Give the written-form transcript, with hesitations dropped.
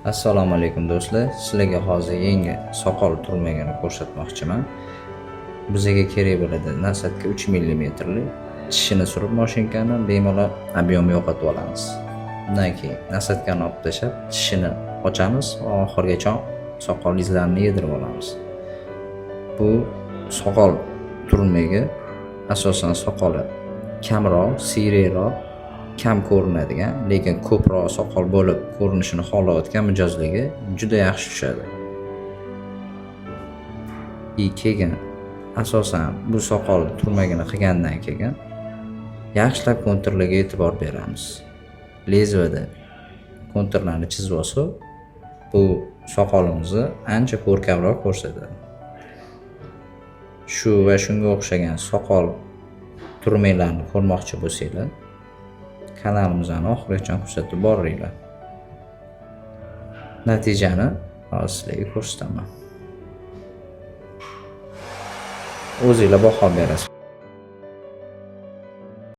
Assalomu alaykum do'stlar. Sizlarga hozir yangi soqol turmagini ko'rsatmoqchiman. Bizga kerak bo'ladi nasatka 3 mm li tishini surib mashinkani bemalol ob'yomni yo'qotib olamiz. Undan keyin nasatkani olib tashlab tishini ochamiz va oxirigacha soqol izlarini yedirib olamiz. Bu soqol turmagi asosan soqoli kamroq, siyrayroq, kam ko'rinadigan, lekin ko'proq soqol bo'lib ko'rinishini xohlayotgan mijozlarga juda yaxshi tushadi. Keyin asosan bu soqol turmagini qilgandan keyin yaxshilab konturlarga e'tibor beramiz. Lezvada konturlarni chizib olsak, bu soqolimizni ancha ko'rkamroq ko'rsatadi. Shu va shunga o'xshagan soqol turmaklarini ko'rmoqchi bo'lsanglar, kanalimizni oxirigacha kuzatib boringlar. Natijani hozir sizlarga ko'rsataman. O'zingizlar baho berasiz.